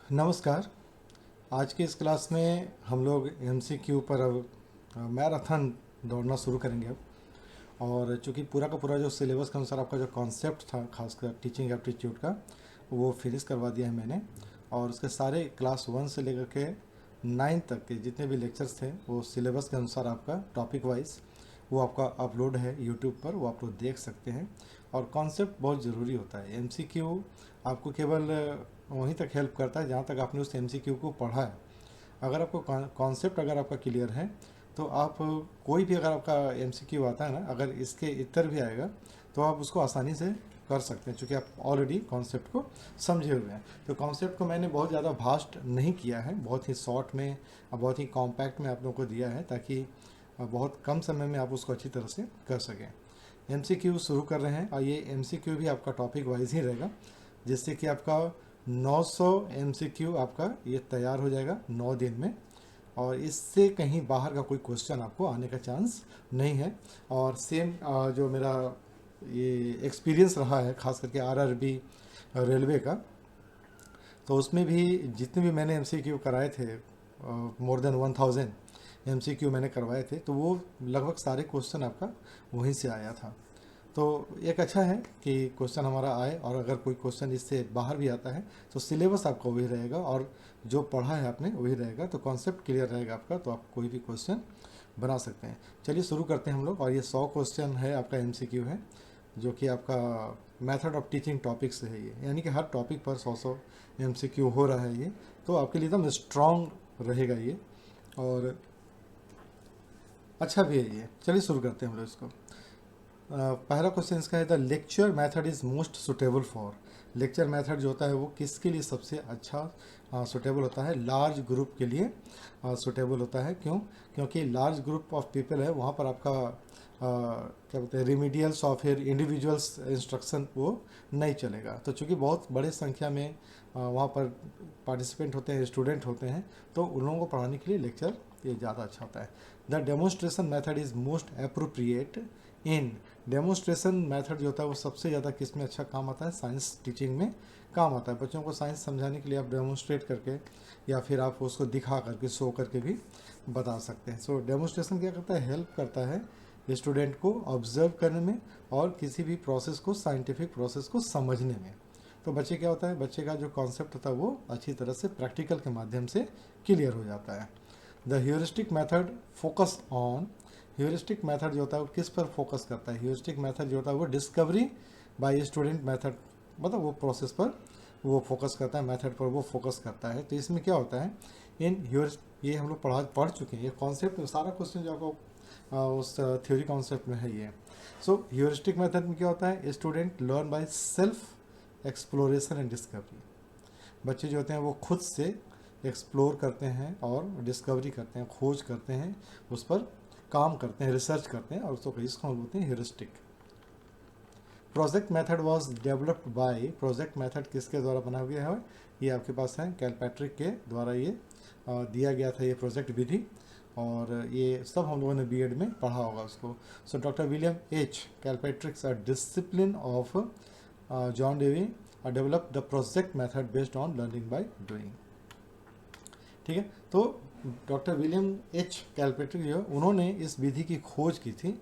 नमस्कार। आज के इस क्लास में हम लोग एमसीक्यू पर अब मैराथन दौड़ना शुरू करेंगे अब। और चूँकि पूरा का पूरा जो सिलेबस के अनुसार आपका जो कॉन्सेप्ट था खासकर टीचिंग एप्टीट्यूड का, वो फिनिश करवा दिया है मैंने। और उसके सारे क्लास 1 से लेकर के 9 तक के जितने भी लेक्चर्स थे वो सिलेबस के अनुसार आपका टॉपिक वाइज वो आपका अपलोड है यूट्यूब पर, वो आप लोग देख सकते हैं। और कॉन्सेप्ट बहुत ज़रूरी होता है। एमसीक्यू आपको केवल वहीं तक हेल्प करता है जहाँ तक आपने उस एमसीक्यू को पढ़ा है। अगर आपको कॉन्सेप्ट अगर आपका क्लियर है तो आप कोई भी अगर आपका एमसीक्यू आता है ना, अगर इसके इतर भी आएगा तो आप उसको आसानी से कर सकते हैं, क्योंकि आप ऑलरेडी कॉन्सेप्ट को समझे हुए हैं। तो कॉन्सेप्ट को मैंने बहुत ज़्यादा भास्ट नहीं किया है, बहुत ही शॉर्ट में और बहुत ही कॉम्पैक्ट में आप लोगों को दिया है, ताकि बहुत कम समय में आप उसको अच्छी तरह से कर सकें। एमसीक्यू शुरू कर रहे हैं और ये एमसीक्यू भी आपका टॉपिक वाइज ही रहेगा, जिससे कि आपका 900 एमसीक्यू आपका ये तैयार हो जाएगा 9 दिन में। और इससे कहीं बाहर का कोई क्वेश्चन आपको आने का चांस नहीं है। और सेम जो मेरा ये एक्सपीरियंस रहा है खास करके आरआरबी रेलवे का, तो उसमें भी जितने भी मैंने एमसीक्यू कराए थे, मोर देन 1000 एमसीक्यू मैंने करवाए थे, तो वो लगभग सारे क्वेश्चन आपका वहीं से आया था। तो एक अच्छा है कि क्वेश्चन हमारा आए, और अगर कोई क्वेश्चन इससे बाहर भी आता है तो सिलेबस आपका वही रहेगा और जो पढ़ा है आपने वही रहेगा, तो कॉन्सेप्ट क्लियर रहेगा आपका, तो आप कोई भी क्वेश्चन बना सकते हैं। चलिए शुरू करते हैं हम लोग। और ये 100 क्वेश्चन है आपका एमसीक्यू है, जो कि आपका मेथड ऑफ टीचिंग टॉपिक से है ये, यानी कि हर टॉपिक पर 100 एमसीक्यू हो रहा है ये, तो आपके लिए एकदम स्ट्रॉन्ग रहेगा ये, और अच्छा भी है ये। चलिए शुरू करते हैं हम लोग इसको। पहला क्वेश्चन इसका है, the lecture method is most suitable for. Lecture method जो होता है वो किसके लिए सबसे अच्छा सुटेबल होता है? लार्ज ग्रुप के लिए सुटेबल होता है। क्यों? क्योंकि लार्ज ग्रुप ऑफ पीपल है, वहाँ पर आपका क्या बोलते हैं, रिमीडियल्स और फिर इंडिविजुअल्स इंस्ट्रक्शन वो नहीं चलेगा। तो चूँकि बहुत बड़े संख्या में वहाँ पर पार्टिसिपेंट होते हैं, स्टूडेंट होते हैं, तो उन लोगों को पढ़ाने के लिए लेक्चर ये ज़्यादा अच्छा होता है। The demonstration method is most appropriate in. Demonstration method जो होता है वो सबसे ज़्यादा किस में अच्छा काम आता है? साइंस टीचिंग में काम आता है। बच्चों को साइंस समझाने के लिए आप डेमोन्स्ट्रेट करके या फिर आप उसको दिखा करके, शो करके भी बता सकते हैं। सो डेमोन्स्ट्रेशन क्या करता है? हेल्प करता है स्टूडेंट को ऑब्जर्व करने में और किसी भी प्रोसेस को, साइंटिफिक प्रोसेस को समझने में। तो बच्चे क्या होता है, बच्चे का जो कॉन्सेप्ट होता है वो अच्छी तरह से प्रैक्टिकल के माध्यम से क्लियर हो जाता है। The heuristic method focus on. Heuristic method जो होता है वो किस पर फोकस करता है? ह्यूरिस्टिक मेथड जो होता है वो डिस्कवरी बाय स्टूडेंट मेथड, मतलब वो प्रोसेस पर वो फोकस करता है, मेथड पर वो फोकस करता है। तो इसमें क्या होता है, ये हम लोग पढ़ चुके हैं ये कॉन्सेप्ट, सारा क्वेश्चन जो आपको उस थ्योरी कॉन्सेप्ट में है ये। सो ह्यूरिस्टिक मेथड में क्या होता है? Student learn by self exploration and discovery. बच्चे जो होते हैं वो खुद से एक्सप्लोर करते हैं और डिस्कवरी करते हैं, खोज करते हैं, उस पर काम करते हैं, रिसर्च करते हैं, और उसको इसको हम बोलते हैं heuristic. Project method was developed by. Project method किसके द्वारा बनाया गया है? ये आपके पास है कैलपैट्रिक के द्वारा ये दिया गया था, ये प्रोजेक्ट विधि, और ये सब हम लोगों ने बीएड में पढ़ा होगा उसको। So doctor William H Kilpatrick's a discipline of John Dewey develop the project method based on learning by doing. ठीक है, तो डॉक्टर विलियम एच कैलपैट्रिक जो उन्होंने इस विधि की खोज की थी,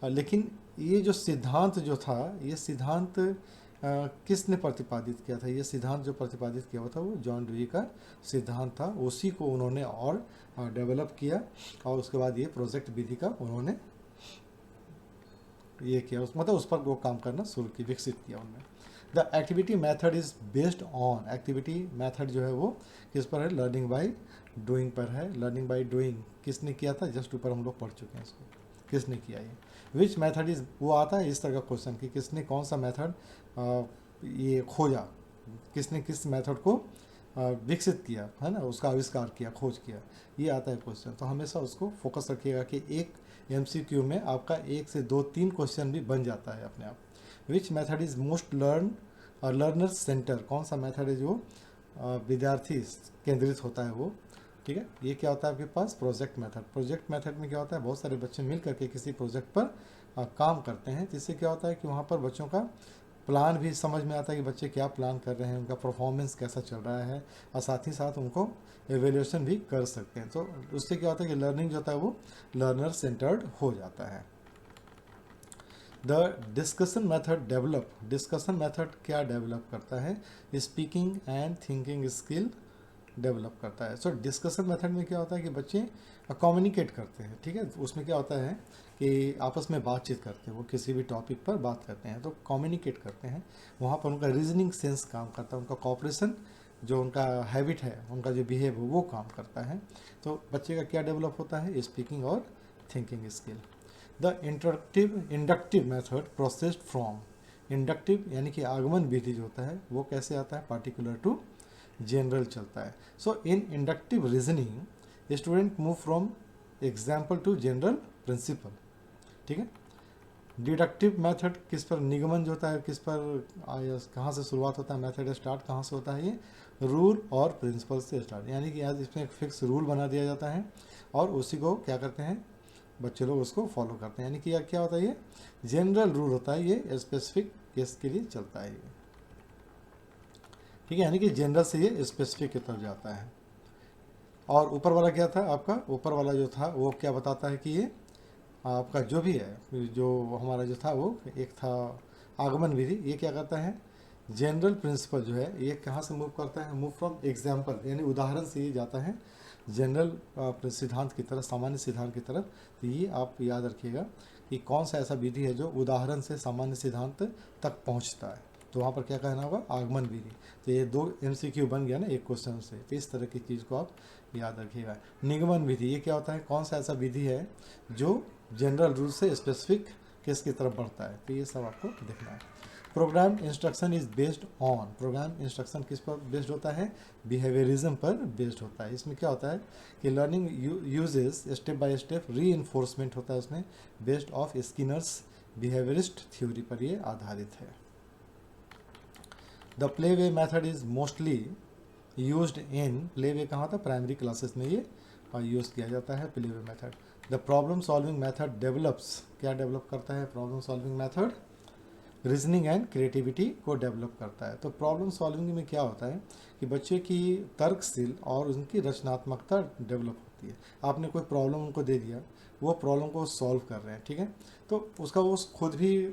लेकिन ये जो सिद्धांत जो था, ये सिद्धांत किसने प्रतिपादित किया था? ये सिद्धांत जो प्रतिपादित किया हुआ था वो जॉन ड्यूई का सिद्धांत था। उसी को उन्होंने और डेवलप किया, और उसके बाद ये प्रोजेक्ट विधि का उन्होंने ये किया, मतलब उस पर वो काम करना शुरू किया, विकसित किया उन्होंने। The activity method is based on. Activity method जो है वो किस पर है? लर्निंग बाय डूइंग पर है। लर्निंग बाय डूइंग किसने किया था? जस्ट ऊपर हम लोग पढ़ चुके हैं इसको, किसने किया ये। विच मेथड इज, वो आता है इस तरह का क्वेश्चन कि किसने कौन सा मेथड ये खोजा, किसने किस मेथड को विकसित किया, है ना, उसका आविष्कार किया, खोज किया, ये आता है क्वेश्चन। तो हमेशा उसको फोकस रखिएगा कि एक एमसीक्यू में आपका 1 से 2 3 क्वेश्चन भी बन जाता है अपने आप। Which method is most learner centre. कौन सा मेथड है जो विद्यार्थी केंद्रित होता है वो? ठीक है, ये क्या होता है आपके पास? Project method. प्रोजेक्ट मेथड में क्या होता है? बहुत सारे बच्चे मिल करके किसी प्रोजेक्ट पर काम करते हैं, जिससे क्या होता है कि वहाँ पर बच्चों का प्लान भी समझ में आता है कि बच्चे क्या प्लान कर रहे हैं, उनका परफॉर्मेंस कैसा चल रहा है, और साथ ही साथ उनको एवेल्यूशन भी कर सकते हैं। तो उससे क्या होता है कि लर्निंग जो होता है वो लर्नर सेंटर्ड हो जाता है। The discussion method develop, discussion method क्या डेवलप करता है? Speaking and thinking skill develop करता है। सो डिस्कशन मेथड में क्या होता है कि बच्चे कम्युनिकेट करते हैं, ठीक है। उसमें क्या होता है कि आपस में बातचीत करते हैं, वो किसी भी टॉपिक पर बात करते हैं तो कम्युनिकेट करते हैं। वहाँ पर उनका रीजनिंग सेंस काम करता है, उनका कॉपरेशन जो उनका हैबिट है, उनका जो बिहेव है वो काम करता है। तो बच्चे का क्या डेवलप होता है? स्पीकिंग और thinking skill. The inductive method processed from, inductive यानी कि आगमन विधि जो होता है वो कैसे आता है? पार्टिकुलर टू जनरल चलता है। So in inductive reasoning student move from example to general principle, ठीक है। डिडक्टिव मेथड किस पर, निगमन जो होता है किस पर, कहाँ से शुरुआत होता है, मेथड स्टार्ट कहाँ से होता है? ये रूल और प्रिंसिपल से स्टार्ट, यानी कि आज इसमें एक फिक्स रूल बना दिया जाता है और उसी को क्या करते हैं बच्चे लोग उसको फॉलो करते हैं। यानी कि क्या होता है? ये जनरल रूल होता है, ये स्पेसिफिक केस के लिए चलता है ये, ठीक है। यानी कि जनरल से ये स्पेसिफिक की तरफ जाता है। और ऊपर वाला क्या था आपका? ऊपर वाला जो था वो क्या बताता है कि ये आपका जो भी है, जो हमारा जो था वो एक था आगमन विधि, ये क्या करता है? जनरल प्रिंसिपल जो है ये कहाँ से मूव करता है? मूव फ्रॉम एग्जाम्पल, यानी उदाहरण से ये जाता है जनरल सिद्धांत की तरफ, सामान्य सिद्धांत की तरफ। तो ये आप याद रखिएगा कि कौन सा ऐसा विधि है जो उदाहरण से सामान्य सिद्धांत तक पहुँचता है। तो वहाँ पर क्या कहना होगा? आगमन विधि। तो ये 2 MCQ बन गया ना एक क्वेश्चन से। तो इस तरह की चीज़ को आप याद रखिएगा। निगमन विधि ये क्या होता है? कौन सा ऐसा विधि है जो जनरल रूल से स्पेसिफिक केस की तरफ बढ़ता है? तो ये सब आपको देखना है। Programme instruction is based on, programme instruction किस पर बेस्ड होता है? बिहेवियरिज्म पर बेस्ड होता है। इसमें क्या होता है कि learning uses step by step री इन्फोर्समेंट होता है उसमें, based of Skinner's behaviourist theory पर ये आधारित है। The play way method is mostly used in, play way कहाँ था? प्राइमरी क्लासेस में ये यूज़ किया जाता है play way method. The problem solving method develops, क्या डेवलप करता है? Problem solving method reasoning and creativity को डेवलप करता है। तो प्रॉब्लम सॉल्विंग में क्या होता है कि बच्चे की तर्कशील और उनकी रचनात्मकता डेवलप होती है। आपने कोई प्रॉब्लम उनको दे दिया, वो प्रॉब्लम को सॉल्व कर रहे हैं, ठीक है। तो उसका वो खुद भी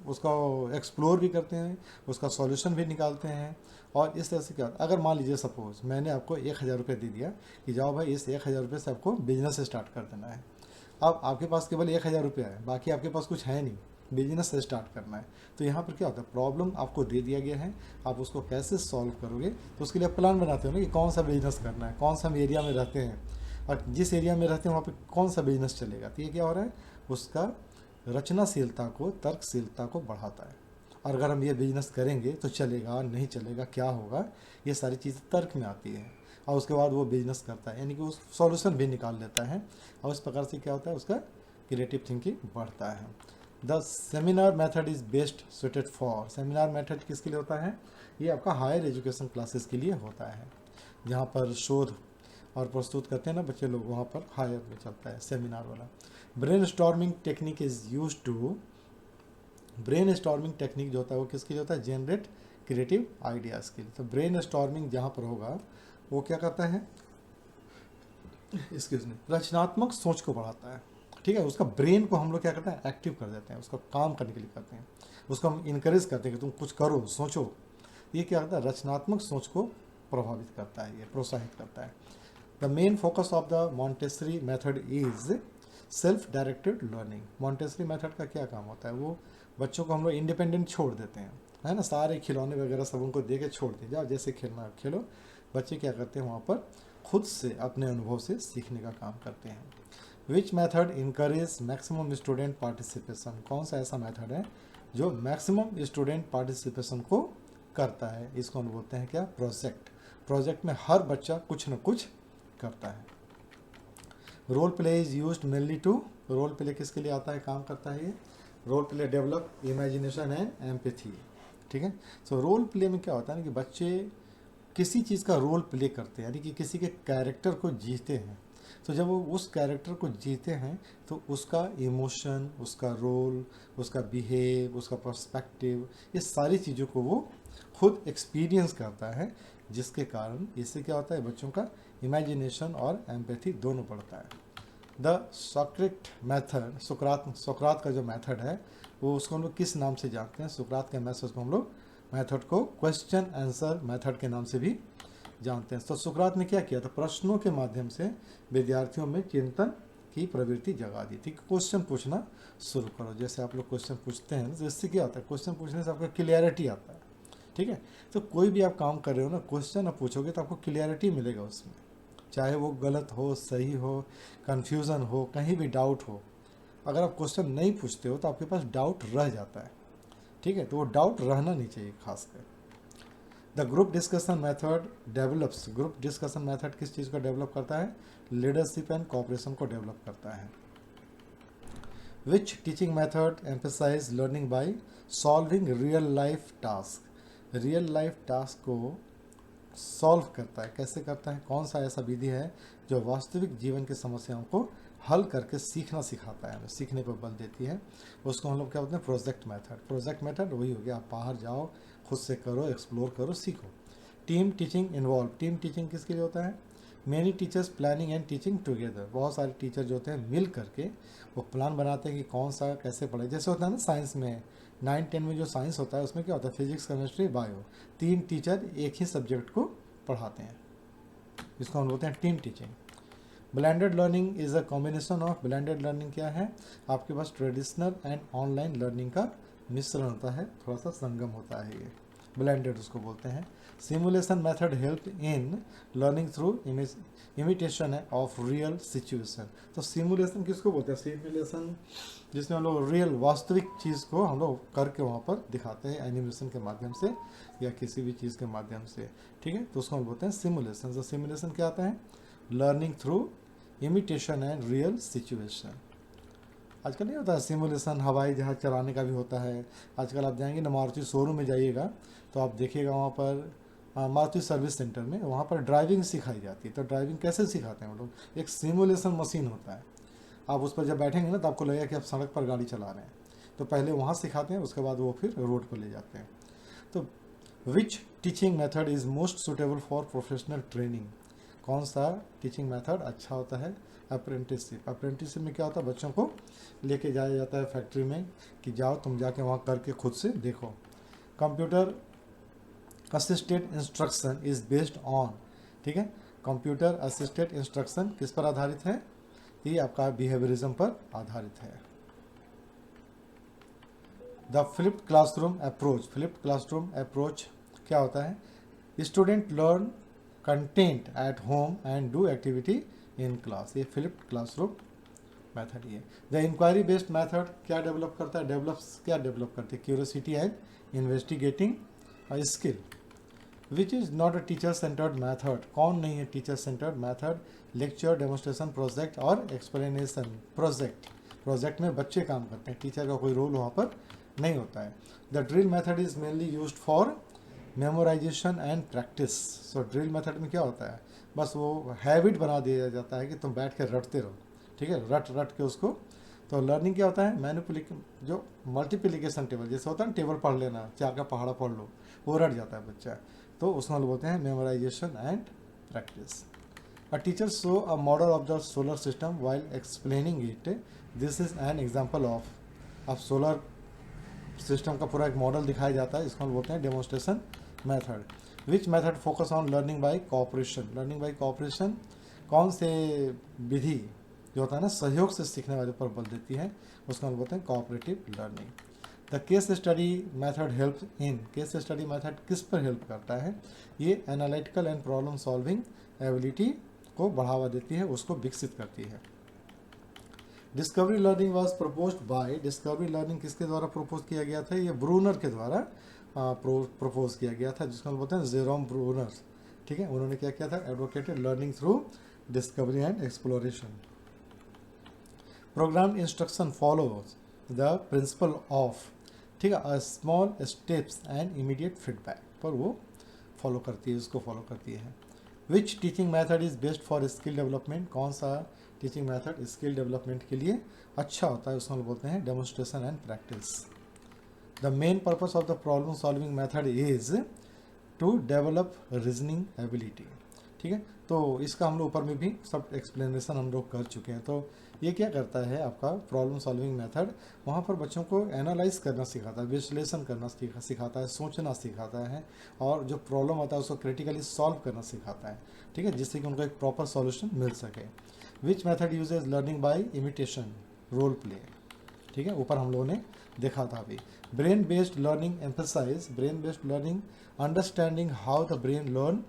उसका एक्सप्लोर भी करते हैं, उसका सॉल्यूशन भी निकालते हैं। और इस तरह से क्या, अगर मान लीजिए सपोज मैंने आपको 1000 रुपये दे दिया कि जाओ भाई इस 1000 रुपये से आपको बिजनेस स्टार्ट कर देना है। अब आपके पास केवल 1000 रुपया है, बाकी आपके पास कुछ है नहीं, बिजनेस स्टार्ट करना है। तो यहाँ पर क्या होता है? प्रॉब्लम आपको दे दिया गया है, आप उसको कैसे सॉल्व करोगे? तो उसके लिए प्लान बनाते हो ना कि कौन सा बिजनेस करना है, कौन सा हम एरिया में रहते हैं और जिस एरिया में रहते हैं वहाँ पर कौन सा बिजनेस चलेगा। तो ये क्या हो रहा है? उसका रचनाशीलता को, तर्कशीलता को बढ़ाता है। और अगर हम ये बिजनेस करेंगे तो चलेगा, नहीं चलेगा, क्या होगा, ये सारी चीज़ें तर्क में आती है और उसके बाद वो बिजनेस करता है, यानी कि उस सॉल्यूशन भी निकाल लेता है। और इस प्रकार से क्या होता है? उसका क्रिएटिव थिंकिंग बढ़ता है। The seminar method is best suited for, seminar method किसके लिए होता है? ये आपका हायर एजुकेशन क्लासेस के लिए होता है, जहाँ पर शोध और प्रस्तुत करते हैं ना बच्चे लोग, वहाँ पर हायर में चलता है सेमिनार वाला। Brainstorming technique is used to, brainstorming technique जो होता है वो किसके लिए होता है? जनरेट क्रिएटिव आइडियाज़ के लिए। तो ब्रेन स्टॉर्मिंग जहाँ पर होगा वो क्या करता है? एक्सक्यूज मी, रचनात्मक सोच को बढ़ाता है, ठीक है। उसका ब्रेन को हम लोग क्या करते हैं? एक्टिव कर देते हैं, उसका काम करने के लिए करते हैं, उसको हम इनकरेज करते हैं कि तुम कुछ करो, सोचो। ये क्या करता है? रचनात्मक सोच को प्रभावित करता है, ये प्रोत्साहित करता है। The main focus of the Montessori method is self directed learning. Montessori method का क्या काम होता है? वो बच्चों को हम लोग इंडिपेंडेंट छोड़ देते हैं, है ना, सारे खिलौने वगैरह सब उनको दे के छोड़ दिए, जाओ जैसे खेलना है खेलो। बच्चे क्या करते हैं? वहाँ पर खुद से अपने अनुभव से सीखने का काम करते हैं। Which method encourage maximum student participation, कौन सा ऐसा मैथड है जो मैक्सिमम स्टूडेंट पार्टिसिपेशन को करता है? इसको हम बोलते हैं क्या? प्रोजेक्ट। प्रोजेक्ट में हर बच्चा कुछ न कुछ करता है। Role play is used mainly to, role play किसके लिए आता है, काम करता है? ये role play develop imagination and empathy, ठीक है। सो रोल प्ले में क्या होता है ना कि बच्चे किसी चीज़ का रोल प्ले करते हैं, यानी कि किसी के कैरेक्टर को जीते हैं। तो जब वो उस कैरेक्टर को जीते हैं तो उसका इमोशन, उसका रोल, उसका बिहेव, उसका पर्सपेक्टिव, ये सारी चीज़ों को वो खुद एक्सपीरियंस करता है, जिसके कारण इससे क्या होता है, बच्चों का इमेजिनेशन और एम्पैथी दोनों बढ़ता है। द सॉक्रेट मेथड, सुकरात का जो मेथड है वो, उसको हम लोग किस नाम से जानते हैं? सुकरात के मेथड को हम लोग क्वेश्चन आंसर मेथड के नाम से भी जानते हैं। तो सुकरात ने क्या किया था? प्रश्नों के माध्यम से विद्यार्थियों में चिंतन की प्रवृत्ति जगा दी थी। क्वेश्चन पूछना शुरू करो। जैसे आप लोग क्वेश्चन पूछते हैं तो इससे क्या होता है? क्वेश्चन पूछने से आपको क्लियरिटी आता है, ठीक है। तो कोई भी आप काम कर रहे हो ना, क्वेश्चन आप पूछोगे तो आपको क्लियरिटी मिलेगा उसमें, चाहे वो गलत हो, सही हो, कन्फ्यूज़न हो, कहीं भी डाउट हो। अगर आप क्वेश्चन नहीं पूछते हो तो आपके पास डाउट रह जाता है, ठीक है। तो वो डाउट रहना नहीं चाहिए खासकर। The group discussion method develops, group discussion method किस चीज़ को डेवलप करता है? लीडरशिप एंड कोऑपरेशन को डेवलप करता है। Which teaching method emphasize learning by solving real life task, real life task को सॉल्व करता है। कैसे करता है? कौन सा ऐसा विधि है जो वास्तविक जीवन की समस्याओं को हल करके सीखना सिखाता है, हमें सीखने पर बल देती है? उसको हम लोग क्या बोलते हैं? Project method. प्रोजेक्ट मेथड वही हो गया, आप बाहर जाओ, खुद से करो, एक्सप्लोर करो, सीखो। Team teaching involve, team teaching किसके लिए होता है? Many teachers planning and teaching together, बहुत सारे टीचर जो होते हैं मिल करके वो प्लान बनाते हैं कि कौन सा कैसे पढ़े। जैसे होता है ना साइंस में, 9-10 में जो साइंस होता है उसमें क्या होता है? फिजिक्स, केमिस्ट्री, बायो, 3 टीचर एक ही सब्जेक्ट को पढ़ाते हैं, इसको हम बोलते हैं team teaching. Blended learning is a combination of, blended learning क्या है? आपके पास ट्रेडिशनल एंड ऑनलाइन लर्निंग का मिश्रण होता है, थोड़ा सा संगम होता है, ये ब्लेंडेड उसको बोलते हैं। Simulation method help in learning through imitation of real situation. तो सिमुलेशन किसको बोलते हैं? सिमुलेशन जिसमें हम लोग रियल वास्तविक चीज़ को हम लोग करके वहाँ पर दिखाते हैं एनिमेशन के माध्यम से या किसी भी चीज़ के माध्यम से, ठीक है। तो उसको हम बोलते हैं सिमुलेशन। तो सिमुलेशन क्या आता है? Learning through imitation and real situation. आजकल नहीं होता है सिमुलेशन हवाई जहाज चलाने का भी होता है। आजकल आप जाएंगे ना मारुति शोरूम में जाइएगा तो आप देखिएगा वहाँ पर मारुति सर्विस सेंटर में वहाँ पर ड्राइविंग सिखाई जाती है। तो ड्राइविंग कैसे सिखाते हैं वो लोग? एक सिमुलेशन मशीन होता है, आप उस पर जब बैठेंगे ना तो आपको लगेगा कि आप सड़क पर गाड़ी चला रहे हैं। तो पहले वहाँ सिखाते हैं, उसके बाद वो फिर रोड पर ले जाते हैं। तो which teaching method is most suitable for professional training, कौन सा टीचिंग मेथड अच्छा होता है? अप्रेंटिसशिप। अप्रेंटिसशिप में क्या होता है? बच्चों को लेके जाया जाता है फैक्ट्री में कि जाओ तुम जाके वहाँ करके खुद से देखो। Computer assisted instruction is based on, ठीक है। कंप्यूटर असिस्टेड इंस्ट्रक्शन किस पर आधारित है? ये आपका बिहेवियरिज्म पर आधारित है। The flipped classroom approach, flipped classroom approach क्या होता है? Student learn content at home and do activity in class, ये फ्लिप्ड क्लासरूम मेथड ये। द इंक्वायरी बेस्ड मेथड क्या डेवलप करता है? क्या डेवलप करती है? Curiosity and investigating skill. Which is not a teacher centred method, कौन नहीं है teacher centred method? Lecture, demonstration, project और एक्सप्लेनेशन। प्रोजेक्ट में बच्चे काम करते हैं, टीचर का कोई रोल वहाँ पर नहीं होता है। The drill method is mainly used for memorisation and practice. So drill method में क्या होता है? बस वो हैबिट बना दिया जाता है कि तुम बैठ कर रटते रहो, ठीक है, रट रट के उसको। तो लर्निंग क्या होता है? जो मल्टीप्लिकेशन टेबल जैसे होता है ना, टेबल पढ़ लेना, 4 का पहाड़ा पढ़ लो, वो रट जाता है बच्चा, तो उसमें लोग बोलते हैं memorisation and practice. A teacher show a model of the solar system while explaining it, this is an example of solar system का पूरा एक मॉडल दिखाया जाता है, इसको हम बोलते हैं demonstration method. Which method focus on learning bye cooperation, learning by cooperation कौन से विधि जो होता है ना सहयोग से सीखने वाले पर बल देती है, उसको हम बोलते हैं cooperative learning. The case study method help in, case study method किस पर हेल्प करता है? ये analytical and problem solving ability को बढ़ावा देती है, उसको विकसित करती है। Discovery learning was proposed bye, discovery learning किसके द्वारा प्रपोज किया गया था? ये ब्रूनर के द्वारा प्रपोज किया गया था, जिसको हम बोलते हैं जेरोम ब्रूनर, ठीक है। उन्होंने क्या किया था? Advocated learning through discovery and exploration. Programme instruction follows the principle of, ठीक है, small steps and immediate feedback पर वो फॉलो करती है, उसको फॉलो करती है। Which teaching method is best for skill development, कौन सा टीचिंग मैथड स्किल डेवलपमेंट के लिए अच्छा होता है, उसमें बोलते हैं demonstration and practice. The main purpose of the problem solving method is to develop reasoning ability. ठीक है, तो इसका हम लोग ऊपर में भी सब एक्सप्लेनेशन हम लोग कर चुके हैं। तो ये क्या करता है, आपका प्रॉब्लम सॉल्विंग मेथड वहाँ पर बच्चों को एनालाइज करना सिखाता है, विश्लेषण करना सिखाता है, सोचना सिखाता है, और जो प्रॉब्लम आता है उसको क्रिटिकली सॉल्व करना सिखाता है। ठीक है, जिससे कि उनको एक प्रॉपर सॉल्यूशन मिल सके। Which method uses learning by imitation, role play. ठीक है, ऊपर हम लोगों ने देखा था अभी। Brain based learning emphasize, brain based learning understanding how the brain learn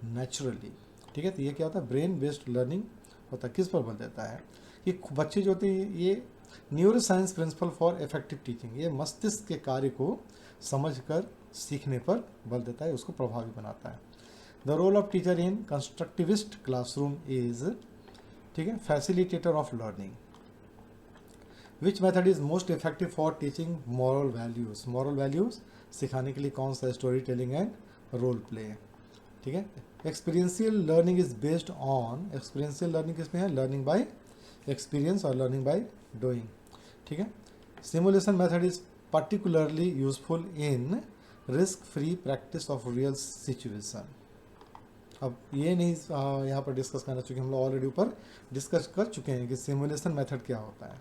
naturally. ठीक है, तो ये क्या होता है, ब्रेन बेस्ड लर्निंग होता है। किस पर बल देता है कि बच्चे जो होते हैं ये neuro science principle for effective teaching, ये मस्तिष्क के कार्य को समझकर सीखने पर बल देता है, उसको प्रभावी बनाता है। The role of teacher in constructivist classroom is, ठीक है, facilitator of learning. Which method is most effective for teaching moral values, moral values सिखाने के लिए कौन सा, story telling and role play. ठीक है, experiential learning is based on, experiential learning किसमें है, लर्निंग बाय एक्सपीरियंस और लर्निंग बाय डूइंग। ठीक है, simulation method is particularly useful in risk free practice of real situation. अब ये नहीं यहाँ पर डिस्कस करना, चूँकि हम लोग ऑलरेडी ऊपर डिस्कस कर चुके हैं कि सिमुलेशन मेथड क्या होता है।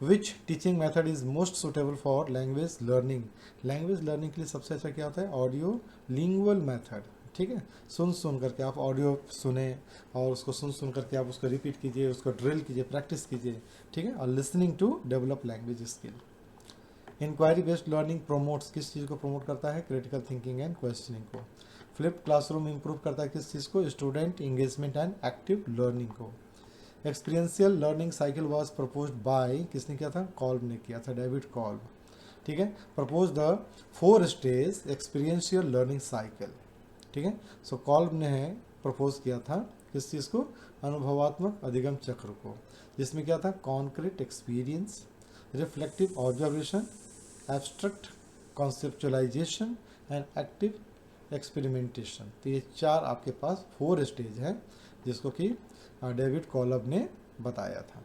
Which teaching method is most suitable for language learning, language learning के लिए सबसे अच्छा क्या होता है, ऑडियो लिंगुअल मेथड। ठीक है, सुन करके आप ऑडियो सुने और उसको सुन करके आप उसको रिपीट कीजिए, उसको ड्रिल कीजिए, प्रैक्टिस कीजिए। ठीक है, और listening to develop language skill. Inquiry based learning promotes, किस चीज़ को प्रमोट करता है, क्रिटिकल थिंकिंग एंड क्वेश्चनिंग को। फ्लिप्ड क्लासरूम इंप्रूव करता है किस चीज़ को, student engagement and active learning को। Experiential learning cycle was proposed by, किसने किया था, कॉल्ब ने किया था, डेविड कॉल्ब। ठीक है, propose the 4 stage experiential learning cycle. ठीक है, सो कॉल्ब ने प्रपोज किया था किस चीज़ को, अनुभवात्मक अधिगम चक्र को, जिसमें क्या था, concrete experience, reflective observation, abstract conceptualisation and active experimentation. तो ये 4 आपके पास 4 स्टेज है जिसको कि डेविड कॉल्ब ने बताया था।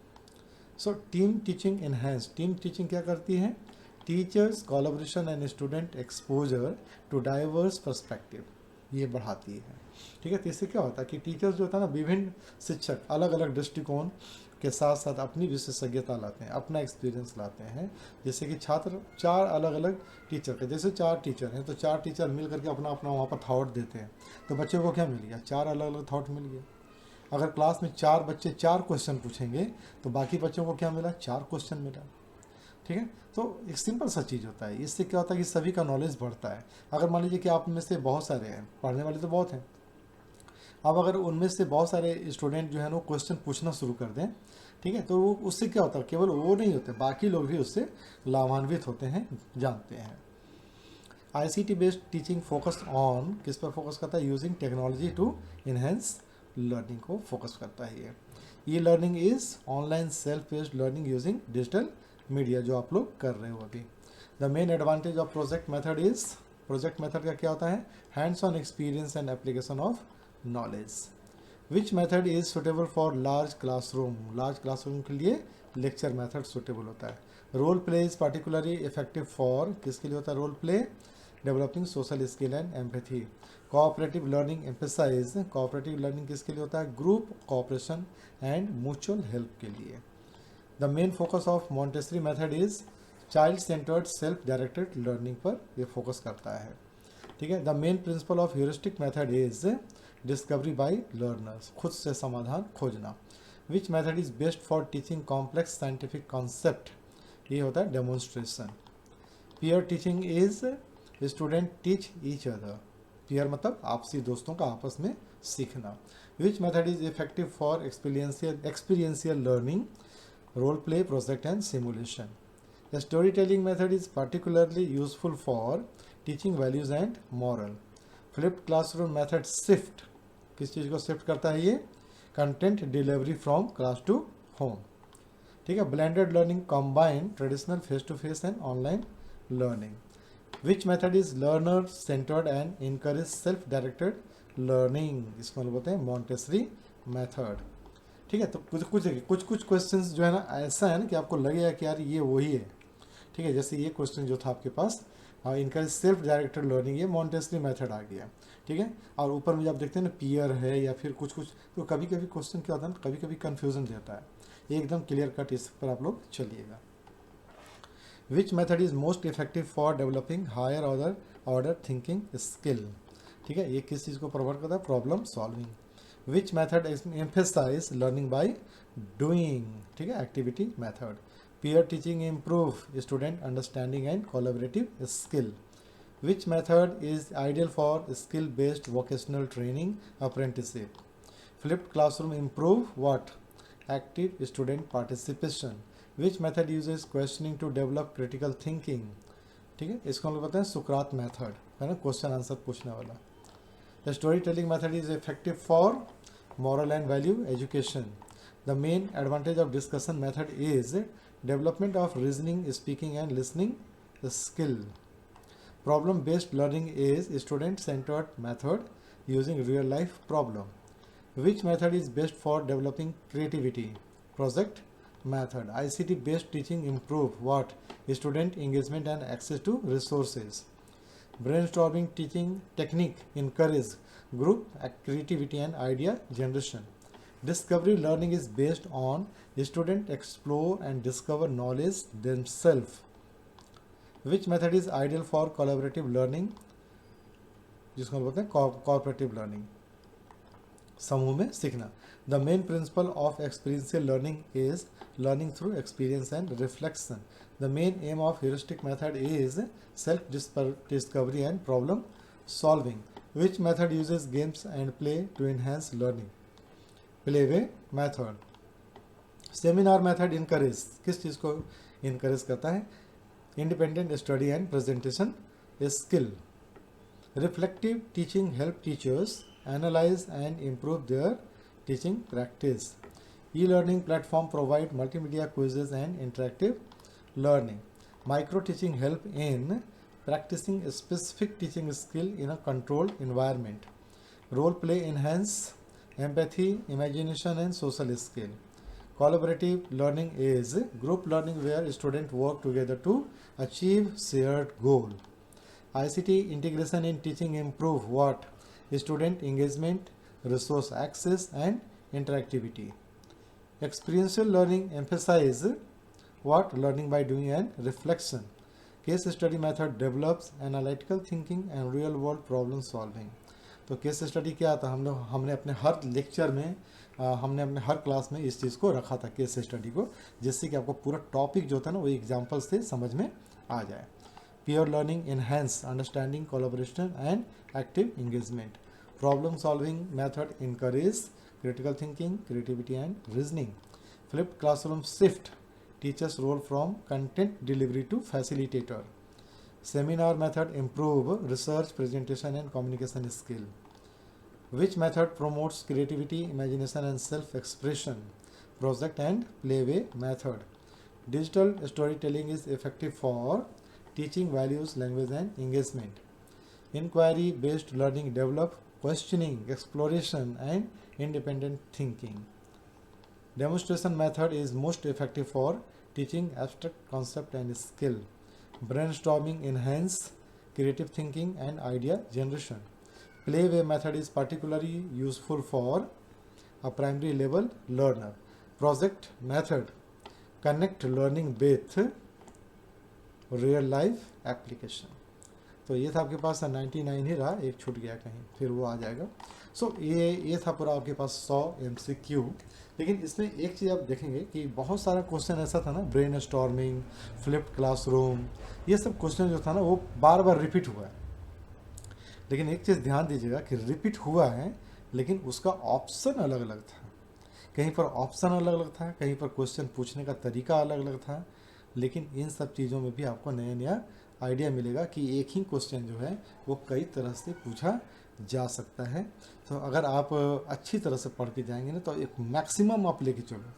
So team teaching enhance, team teaching क्या करती है, teachers collaboration and student exposure to diverse perspective, ये बढ़ाती है। ठीक है, तो इससे क्या होता है कि टीचर्स जो होता है ना, विभिन्न शिक्षक अलग अलग दृष्टिकोण के साथ साथ अपनी विशेषज्ञता लाते हैं, अपना एक्सपीरियंस लाते हैं। जैसे कि छात्र 4 अलग अलग टीचर के, जैसे 4 टीचर हैं तो 4 टीचर मिल करके अपना अपना वहाँ पर थॉट देते हैं, तो बच्चों को क्या मिल गया, 4 अलग अलग थॉट मिल गए। अगर क्लास में 4 बच्चे 4 क्वेश्चन पूछेंगे तो बाकी बच्चों को क्या मिला, 4 क्वेश्चन मिला। ठीक है, तो एक सिंपल सा चीज़ होता है, इससे क्या होता है कि सभी का नॉलेज बढ़ता है। अगर मान लीजिए कि आप में से बहुत सारे हैं, पढ़ने वाले तो बहुत हैं, अब अगर उनमें से बहुत सारे स्टूडेंट जो है ना क्वेश्चन पूछना शुरू कर दें, ठीक है, तो वो उससे क्या होता है, केवल वो नहीं होते, बाकी लोग भी उससे लाभान्वित होते हैं, जानते हैं। ICT based teaching focus on, किस पर फोकस करता है, using technology to enhance learning को फोकस करता है। ये learning is online self based learning using digital media, जो आप लोग कर रहे हो अभी। The main advantage of project method is, project method का क्या होता है, hands on experience and application of knowledge. Which method is suitable for large classroom, large classroom के लिए लेक्चर मेथड सुटेबल होता है। Role play is particularly effective for, किसके लिए होता है role play, developing social skill and empathy. Cooperative learning emphasize, cooperative learning किसके लिए होता है, group cooperation and mutual help के लिए। The main focus of Montessori method is child centered self directed learning पर ये फोकस करता है। ठीक है, the main principle of heuristic method is discovery by learners, खुद से समाधान खोजना। Which method is best for teaching complex scientific concept, ये होता है demonstration. Peer teaching is student teach each other, peer मतलब आपसी दोस्तों का आपस में सीखना। Which method is effective for experiential learning, role play, project and simulation. The story telling method is particularly useful for teaching values and moral. Flipped classroom method shift, किस चीज़ को शिफ्ट करता है ये, content delivery from class to home. ठीक है, blended learning combine traditional face to face and online learning. Which method is learner centered and encourage self directed learning, इसको हम लोग बोलते हैं मॉन्टेसरी मेथड। ठीक है, तो कुछ क्वेश्चंस जो है ना ऐसा है ना कि आपको लगेगा कि यार ये वही है। ठीक है, जैसे ये क्वेश्चन जो था आपके पास, इनका सेल्फ डायरेक्टेड लर्निंग, ये मॉन्टेसरी मेथड आ गया। ठीक है, और ऊपर में जब आप देखते हैं ना पीयर है या फिर कुछ कुछ, तो कभी कभी क्वेश्चन क्या होता है ना, कभी कभी कन्फ्यूजन देता है। एकदम क्लियर कट इस पर आप लोग चलिएगा। Which method is most effective for developing higher order thinking skill. ठीक है, ये किस चीज़ को प्रोवाइड करता है, problem solving. Which method emphasize learning by doing. ठीक है, activity method. Peer teaching improve student understanding and collaborative skill. Which method is ideal for skill-based vocational training apprenticeship? Flipped classroom improve what? Active student participation. Which method uses questioning to develop critical thinking? ठीक है, इसको हम लोग बताते हैं सुकरात method, है ना, question answer पूछने वाला। The storytelling method is effective for moral and value education. The main advantage of discussion method is development of reasoning, speaking and listening skill. Problem based learning is student centered method using real life problem. Which method is best for developing creativity? Project method. ICT based teaching improve what? Student engagement and access to resources. Brainstorming teaching technique encourage group creativity and idea generation. Discovery learning is based on student explore and discover knowledge themselves. Which method is ideal for collaborative learning, जिसको हम बोलते हैं cooperative learning, समूह में सीखना। The main principle of experiential learning is learning through experience and reflection. The main aim of heuristic method is self-discovery and problem solving. Which method uses games and play to enhance learning? Playway method. Seminar method encourage, किस चीज़ को encourage करता है? Independent study and presentation skill. Reflective teaching help teachers analyse and improve their teaching practice. E learning platform provide multimedia quizzes and interactive learning. Micro teaching help in practicing specific teaching skill in a controlled environment. Role play enhance empathy, imagination and social skill. Collaborative learning is group learning where students work together to achieve shared goal. ICT integration in teaching improve what? Student engagement, resource access and interactivity. Experiential learning emphasize what? Learning by doing and reflection. Case study method develops analytical thinking and real world problem solving. तो case study क्या था, हमने अपने हर lecture में हमने अपने हर class में इस चीज़ को रखा था, केस स्टडी को, जिससे कि आपको पूरा टॉपिक जो था ना वो एग्जाम्पल से समझ में आ जाए। Peer learning enhance understanding, collaboration and active engagement. Problem solving method encourage critical thinking, creativity and reasoning. Flipped classroom shift teachers role from content delivery to facilitator. Seminar method improve research, presentation and communication skill. Which method promotes creativity, imagination and self-expression? Project and playway method. Digital storytelling is effective for teaching values, language and engagement. Inquiry based learning develop questioning, exploration and independent thinking. Demonstration method is most effective for teaching abstract concept and skill. Brainstorming enhance creative thinking and idea generation. Playway method is particularly useful for a primary level learner. Project method connect learning with real life application. तो ये था आपके पास 99 ही रहा, एक छूट गया कहीं, फिर वो आ जाएगा। सो ये था पूरा आपके पास 100 MCQ। लेकिन इसमें एक चीज़ आप देखेंगे कि बहुत सारा क्वेश्चन ऐसा था ना, ब्रेन स्टॉर्मिंग, फ्लिप्ड क्लासरूम, ये सब क्वेश्चन जो था ना वो बार बार रिपीट हुआ है। लेकिन एक चीज़ ध्यान दीजिएगा कि रिपीट हुआ है लेकिन उसका ऑप्शन अलग अलग था। कहीं पर ऑप्शन अलग अलग था, कहीं पर क्वेश्चन पूछने का तरीका अलग अलग था। लेकिन इन सब चीज़ों में भी आपको नया नया आइडिया मिलेगा कि एक ही क्वेश्चन जो है वो कई तरह से पूछा जा सकता है। तो अगर आप अच्छी तरह से पढ़ के जाएंगे ना तो एक मैक्सिमम आप लेके चलो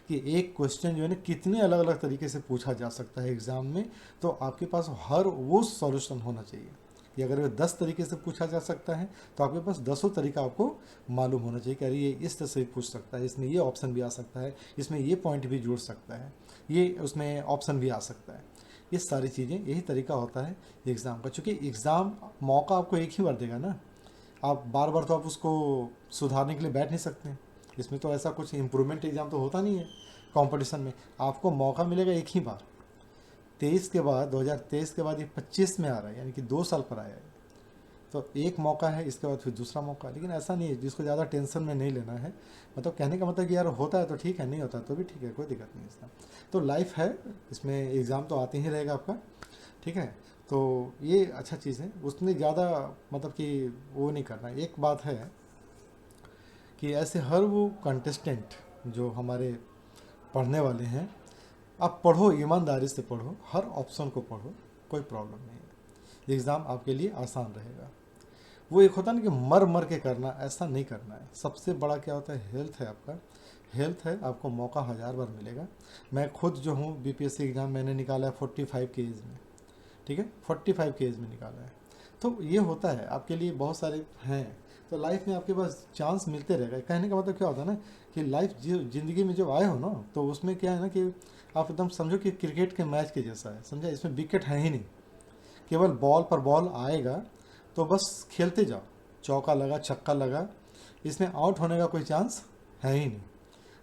कि एक क्वेश्चन जो है ना कितने अलग अलग तरीके से पूछा जा सकता है एग्ज़ाम में, तो आपके पास हर वो सॉल्यूशन होना चाहिए। कि अगर 10 तरीके से पूछा जा सकता है तो आपके पास 10 तरीका आपको मालूम होना चाहिए कि अरे ये इस तरह से पूछ सकता है, इसमें ये ऑप्शन भी आ सकता है, इसमें ये पॉइंट भी जुड़ सकता है, ये उसमें ऑप्शन भी आ सकता है। ये सारी चीज़ें, यही तरीका होता है एग्ज़ाम का। चूँकि एग्ज़ाम मौका आपको एक ही बार देगा ना, आप बार बार तो आप उसको सुधारने के लिए बैठ नहीं सकते। इसमें तो ऐसा कुछ इम्प्रूवमेंट एग्ज़ाम तो होता नहीं है कंपटीशन में। आपको मौका मिलेगा एक ही बार। 23 के बाद, 2023 के बाद ये 25 में आ रहा है, यानी कि 2 साल पर आया है। तो एक मौका है, इसके बाद फिर दूसरा मौका। लेकिन ऐसा नहीं है, जिसको ज़्यादा टेंशन में नहीं लेना है। मतलब कहने का मतलब कि यार होता है तो ठीक है, नहीं होता तो भी ठीक है, कोई दिक्कत नहीं इसका। तो लाइफ है, इसमें एग्ज़ाम तो आते ही रहेगा आपका, ठीक है। तो ये अच्छा चीज़ है, उसमें ज़्यादा मतलब कि वो नहीं करना। एक बात है कि ऐसे हर वो कंटेस्टेंट जो हमारे पढ़ने वाले हैं, आप पढ़ो, ईमानदारी से पढ़ो, हर ऑप्शन को पढ़ो, कोई प्रॉब्लम नहीं है। एग्ज़ाम आपके लिए आसान रहेगा। वो एक होता है ना कि मर मर के करना, ऐसा नहीं करना है। सबसे बड़ा क्या होता है, हेल्थ है आपका। हेल्थ है, आपको मौका 1000 बार मिलेगा। मैं खुद जो हूँ बीपीएससी एग्ज़ाम मैंने निकाला है 45 की एज में, ठीक है, 45 की एज में निकाला है। तो ये होता है आपके लिए, बहुत सारे हैं। तो लाइफ में आपके पास चांस मिलते रहेगा। कहने का मतलब क्या होता है ना कि लाइफ ज़िंदगी में जब आए हो ना, तो उसमें क्या है ना कि आप एकदम समझो कि क्रिकेट के मैच के जैसा है, समझा। इसमें विकेट है ही नहीं, केवल बॉल पर बॉल आएगा तो बस खेलते जाओ। चौका लगा, छक्का लगा, इसमें आउट होने का कोई चांस है ही नहीं।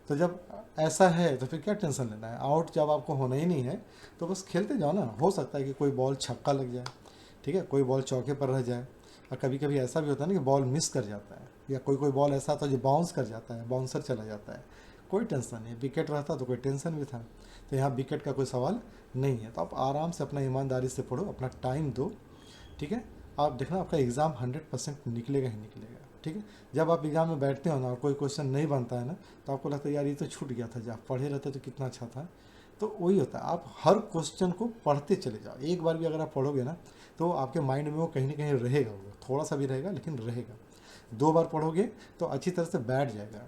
तो जब ऐसा है तो फिर क्या टेंशन लेना है। आउट जब आपको होना ही नहीं है तो बस खेलते जाओ ना। हो सकता है कि कोई बॉल छक्का लग जाए, ठीक है, कोई बॉल चौके पर रह जाए, और कभी कभी ऐसा भी होता है ना कि बॉल मिस कर जाता है, या कोई कोई बॉल ऐसा था जो बाउंस कर जाता है, बाउंसर चला जाता है। कोई टेंशन नहीं है। विकेट रहता तो कोई टेंशन भी था। तो यहाँ विकेट का कोई सवाल नहीं है। तो आप आराम से अपना ईमानदारी से पढ़ो, अपना टाइम दो, ठीक है। आप देखना आपका एग्ज़ाम 100% निकलेगा ही निकलेगा, ठीक है। जब आप एग्ज़ाम में बैठते हो ना और कोई क्वेश्चन नहीं बनता है ना, तो आपको लगता है यार ये तो छूट गया था, जब आप पढ़े रहते तो कितना अच्छा था। तो वही होता है, आप हर क्वेश्चन को पढ़ते चले जाओ। एक बार भी अगर आप पढ़ोगे ना तो आपके माइंड में वो कहीं ना कहीं रहेगा, वो थोड़ा सा भी रहेगा लेकिन रहेगा। 2 बार पढ़ोगे तो अच्छी तरह से बैठ जाएगा।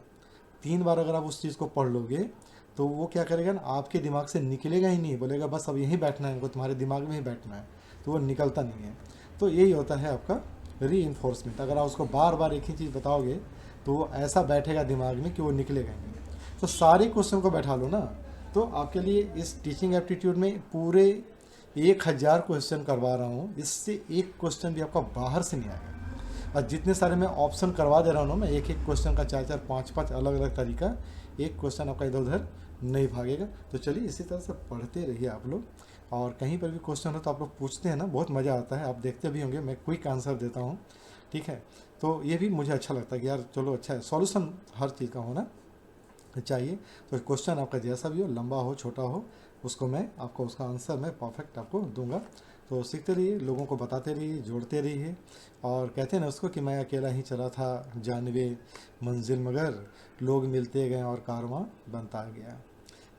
3 बार अगर आप उस चीज़ को पढ़ लोगे तो वो क्या करेगा ना, आपके दिमाग से निकलेगा ही नहीं। बोलेगा बस अब यहीं बैठना है, इनको तुम्हारे दिमाग में ही बैठना है, तो वो निकलता नहीं है। तो यही होता है आपका री इन्फोर्समेंट। अगर आप उसको बार बार एक ही चीज़ बताओगे तो वो ऐसा बैठेगा दिमाग में कि वो निकलेगा ही नहीं। तो सारे क्वेश्चन को बैठा लो ना, तो आपके लिए इस टीचिंग एप्टीट्यूड में पूरे 1000 क्वेश्चन करवा रहा हूँ, इससे एक क्वेश्चन भी आपका बाहर से नहीं आएगा। और जितने सारे मैं ऑप्शन करवा दे रहा हूँ ना, मैं एक एक क्वेश्चन का 4-4 5-5 अलग अलग तरीका, एक क्वेश्चन आपका इधर उधर नहीं भागेगा। तो चलिए इसी तरह से पढ़ते रहिए आप लोग। और कहीं पर भी क्वेश्चन हो तो आप लोग पूछते हैं ना, बहुत मज़ा आता है। आप देखते भी होंगे मैं क्विक आंसर देता हूँ, ठीक है। तो ये भी मुझे अच्छा लगता है कि यार चलो अच्छा है, सॉल्यूशन हर चीज़ का होना चाहिए। तो क्वेश्चन आपका जैसा भी हो, लंबा हो छोटा हो, उसको मैं आपको उसका आंसर मैं परफेक्ट आपको दूंगा। तो सीखते रहिए, लोगों को बताते रहिए, जोड़ते रहिए। और कहते हैं ना उसको कि मैं अकेला ही चला था जानवे मंजिल, मगर लोग मिलते गए और कारवां बनता गया।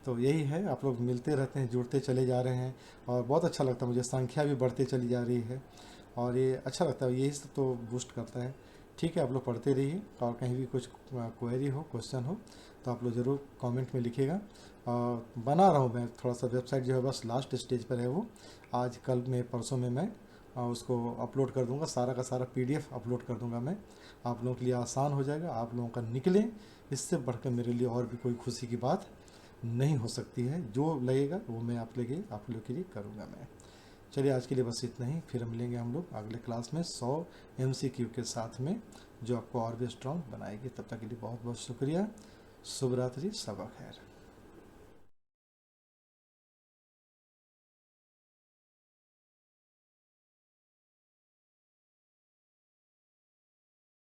तो यही है, आप लोग मिलते रहते हैं, जुड़ते चले जा रहे हैं, और बहुत अच्छा लगता है मुझे। संख्या भी बढ़ती चली जा रही है और ये अच्छा लगता है, यही सब तो बूस्ट करता है। ठीक है, आप लोग पढ़ते रहिए, और कहीं भी कुछ क्वेरी हो, क्वेश्चन हो, तो आप लोग ज़रूर कमेंट में लिखिएगा। और बना रहा हूँ मैं थोड़ा सा, वेबसाइट जो है बस लास्ट स्टेज पर है वो। आज कल में परसों में मैं उसको अपलोड कर दूंगा, सारा का सारा PDF अपलोड कर दूंगा मैं। आप लोगों के लिए आसान हो जाएगा, आप लोगों का निकले। इससे बढ़कर मेरे लिए और भी कोई खुशी की बात नहीं हो सकती है। जो लगेगा वो मैं आप लोग के लिए करूँगा मैं। चलिए आज के लिए बस इतना ही, फिर मिलेंगे हम लोग अगले क्लास में 100 MCQ के साथ में, जो आपको और भी स्ट्रॉन्ग बनाएगी। तब तक के लिए बहुत बहुत शुक्रिया। शुभ रात्रि, सबा खैर।